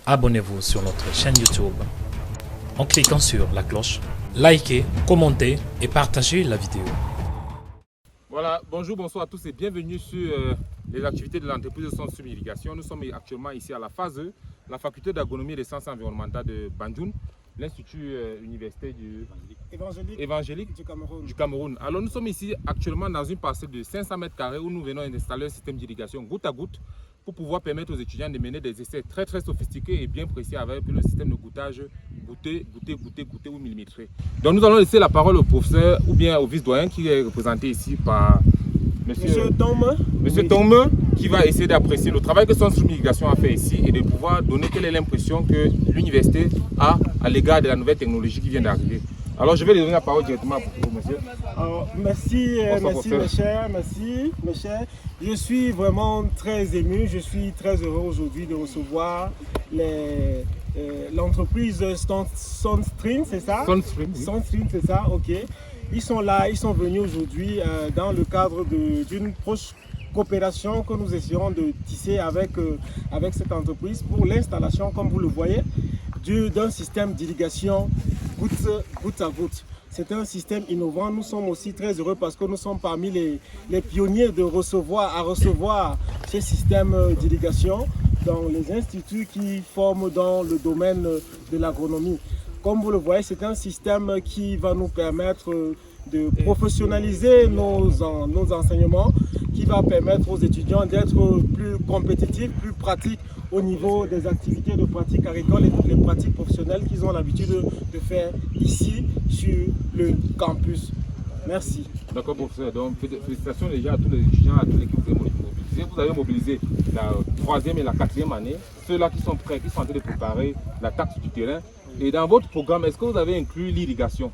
abonnez-vous sur notre chaîne YouTube en cliquant sur la cloche, likez, commentez et partagez la vidéo. Voilà, bonjour, bonsoir à tous et bienvenue sur les activités de l'entreprise de Centre Stream Irrigation. Nous sommes actuellement ici à la phase E, la faculté d'agronomie et des sciences environnementales de Banjul, l'institut universitaire évangélique du Cameroun. Alors nous sommes ici actuellement dans une parcelle de 500 mètres carrés où nous venons d'installer un système d'irrigation goutte à goutte pour pouvoir permettre aux étudiants de mener des essais très sophistiqués et bien précis avec le système de gouttage goûter ou millimétré. Donc nous allons laisser la parole au professeur ou bien au vice-doyen qui est représenté ici par Monsieur Tome, qui va essayer d'apprécier le travail que Centre Stream Irrigation a fait ici et de pouvoir donner quelle est l'impression que l'université a à l'égard de la nouvelle technologie qui vient d'arriver. Alors je vais lui donner la parole directement à vous, monsieur. Alors, merci mes chers. Je suis vraiment très ému, je suis très heureux aujourd'hui de recevoir l'entreprise SunStream, c'est ça? SunStream, c'est ça, ok. Ils sont là, ils sont venus aujourd'hui dans le cadre d'une proche coopération que nous essayons de tisser avec cette entreprise pour l'installation, comme vous le voyez, d'un système d'irrigation goutte à goutte. C'est un système innovant. Nous sommes aussi très heureux parce que nous sommes parmi les pionniers à recevoir ces systèmes d'irrigation dans les instituts qui forment dans le domaine de l'agronomie. Comme vous le voyez, c'est un système qui va nous permettre de professionnaliser nos enseignements, qui va permettre aux étudiants d'être plus compétitifs, plus pratiques au niveau des activités de pratique agricole et toutes les pratiques professionnelles qu'ils ont l'habitude de faire ici sur le campus. Merci. D'accord, professeur. Donc, félicitations déjà à tous les étudiants, à toute l'équipe que vous mobilisez. Vous avez mobilisé la 3e et la 4e année, ceux-là qui sont prêts, qui sont en train de préparer la taxe du terrain. Et dans votre programme, est-ce que vous avez inclus l'irrigation?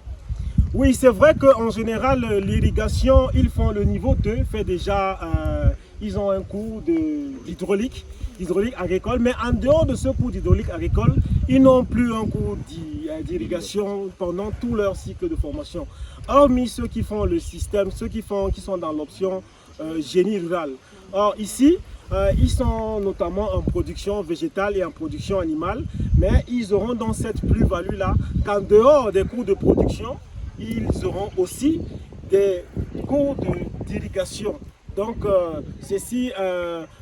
Oui, c'est vrai qu'en général, l'irrigation, ils font le niveau 2, fait déjà, ils ont un cours d'hydraulique agricole, mais en dehors de ce cours d'hydraulique agricole, ils n'ont plus un cours d'irrigation pendant tout leur cycle de formation. Hormis ceux qui font le système, ceux qui sont dans l'option génie rural. Or ici, ils sont notamment en production végétale et en production animale, mais ils auront dans cette plus-value-là qu'en dehors des cours de production, ils auront aussi des cours d'irrigation. Donc ceci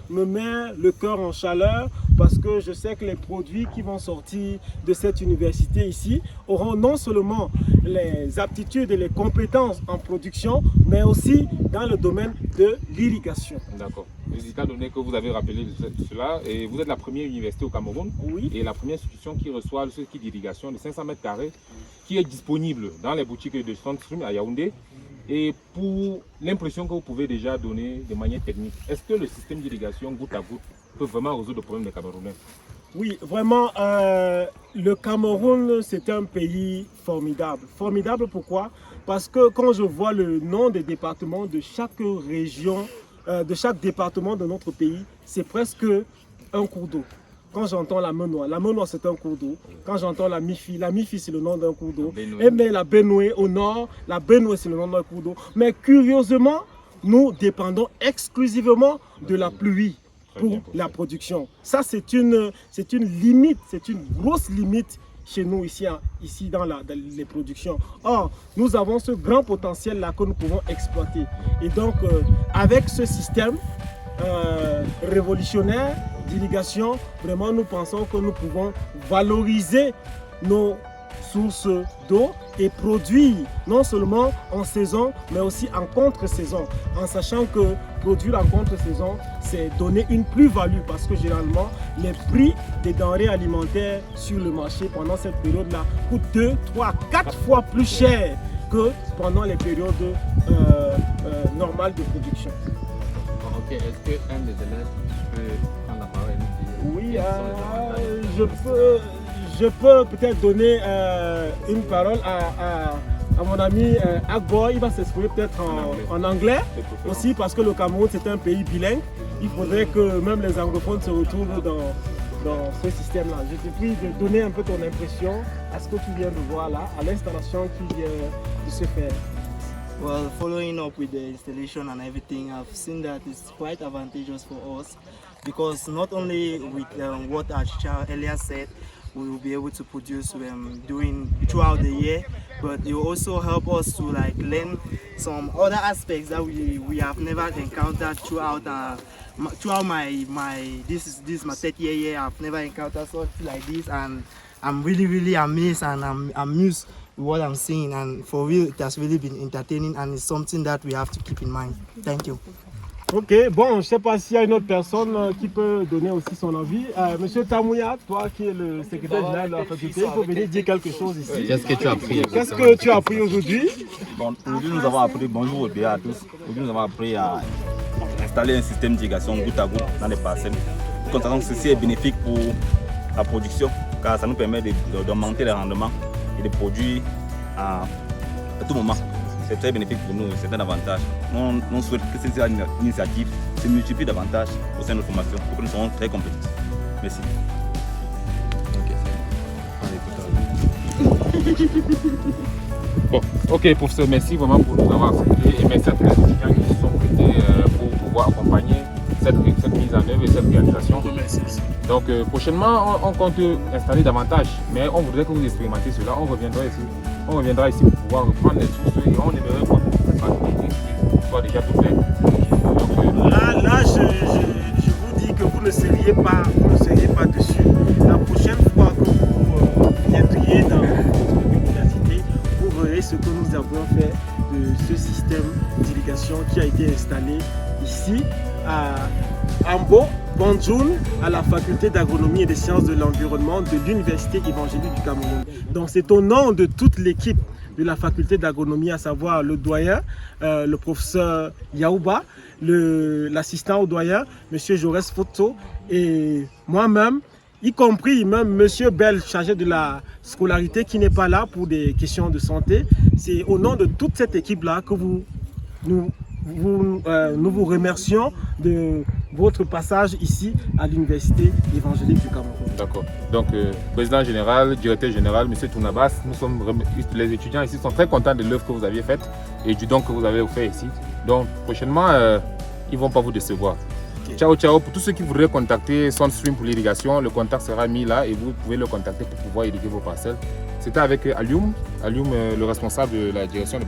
me met le cœur en chaleur parce que je sais que les produits qui vont sortir de cette université ici auront non seulement les aptitudes et les compétences en production, mais aussi dans le domaine de l'irrigation. D'accord. Étant donné que vous avez rappelé cela, et vous êtes la première université au Cameroun, oui, et la première institution qui reçoit ce kit d'irrigation de 500 mètres carrés qui est disponible dans les boutiques de Centre Stream à Yaoundé. Et pour l'impression que vous pouvez déjà donner de manière technique, est-ce que le système d'irrigation goutte à goutte peut vraiment résoudre le problème des Camerounais? Oui, vraiment, le Cameroun, c'est un pays formidable. Formidable pourquoi? Parce que quand je vois le nom des départements de chaque région, de chaque département de notre pays, c'est presque un cours d'eau. Quand j'entends la Menoie c'est un cours d'eau. Quand j'entends la Mifi c'est le nom d'un cours d'eau. Et bien la Benoué au nord, la Benoué c'est le nom d'un cours d'eau. Mais curieusement, nous dépendons exclusivement de la pluie pour la production. Ça c'est une limite, c'est une grosse limite chez nous ici dans les productions. Or, nous avons ce grand potentiel là que nous pouvons exploiter. Et donc, avec ce système révolutionnaire d'irrigation, vraiment nous pensons que nous pouvons valoriser nos sources d'eau et produire non seulement en saison mais aussi en contre-saison, en sachant que produire en contre-saison c'est donner une plus-value parce que généralement les prix des denrées alimentaires sur le marché pendant cette période-là coûtent 2, 3, 4 fois plus cher que pendant les périodes normales de production. Ok, est-ce qu'un des élèves peut prendre la parole et nous dire? Oui, je peux peut-être donner une parole à mon ami Agboy. Il va s'exprimer peut-être en anglais aussi parce que le Cameroun c'est un pays bilingue. Il faudrait que même les anglophones se retrouvent dans ce système-là. Je te prie de donner un peu ton impression à ce que tu viens de voir là, à l'installation qui vient de se faire. Well, following up with the installation and everything, I've seen that it's quite advantageous for us because not only with what our teacher earlier said, we will be able to produce doing throughout the year, but it will also help us to like learn some other aspects that we have never encountered throughout my this is my 30th year. I've never encountered something like this, and I'm really amazed, and I'm amused with what I'm seeing, and for real it has really been entertaining, and it's something that we have to keep in mind. Thank you. Ok, bon, je ne sais pas s'il y a une autre personne qui peut donner aussi son avis. Monsieur Tamouya, toi qui es le secrétaire général de la faculté, il faut venir dire quelque chose ici. Qu'est-ce que tu as appris? Qu'est-ce que tu as appris aujourd'hui? Bon, aujourd'hui nous avons appris, bonjour à tous, aujourd'hui nous avons appris à installer un système d'irrigation goutte à goutte dans les parcelles. Nous constatons que ceci est bénéfique pour la production, car ça nous permet d'augmenter les rendements et de produire à tout moment. C'est très bénéfique pour nous, c'est un avantage. Nous souhaitons que cette initiative se multiplie davantage au sein de nos formations pour que nous soyons très compétitifs. Merci. Bon, ok professeur, merci vraiment pour nous avoir accepté et merci à tous les étudiants qui se sont prêtés pour pouvoir accompagner cette mise en œuvre et cette réalisation. Donc prochainement on compte installer davantage, mais on voudrait que vous expérimentez cela, on reviendra ici pour pouvoir reprendre les sources et on aimerait voir que cette activité soit déjà tout fait. Là, je vous dis que vous ne seriez pas dessus. La prochaine fois que vous viendriez dans votre université, vous verrez ce que nous avons fait de ce système d'irrigation qui a été installé ici à Ambo, Banjoun, à la faculté d'agronomie et des sciences de l'environnement de l'université évangélique du Cameroun. Donc c'est au nom de toute l'équipe de la faculté d'agronomie, à savoir le doyen, le professeur Yaouba, l'assistant au doyen, monsieur Jaurès Foto, et moi-même, y compris même monsieur Bell, chargé de la scolarité, qui n'est pas là pour des questions de santé. C'est au nom de toute cette équipe-là que nous vous remercions de votre passage ici à l'université évangélique du Cameroun. D'accord. Donc, président général, directeur général, monsieur Tounabas, les étudiants ici sont très contents de l'œuvre que vous aviez faite et du don que vous avez fait ici. Donc, prochainement, ils ne vont pas vous décevoir. Okay. Ciao, ciao. Pour tous ceux qui voudraient contacter SoundStream pour l'irrigation, le contact sera mis là et vous pouvez le contacter pour pouvoir irriguer vos parcelles. C'était avec Alioum, le responsable de la direction de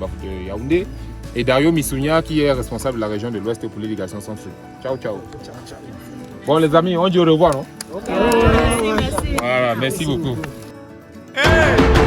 Yaoundé, et Dario Missounia qui est responsable de la région de l'Ouest pour l'irrigation SoundStream. Ciao, ciao. Ciao, ciao. Bon les amis, on dit au revoir, non? Okay. Merci. Voilà, merci beaucoup. Hey!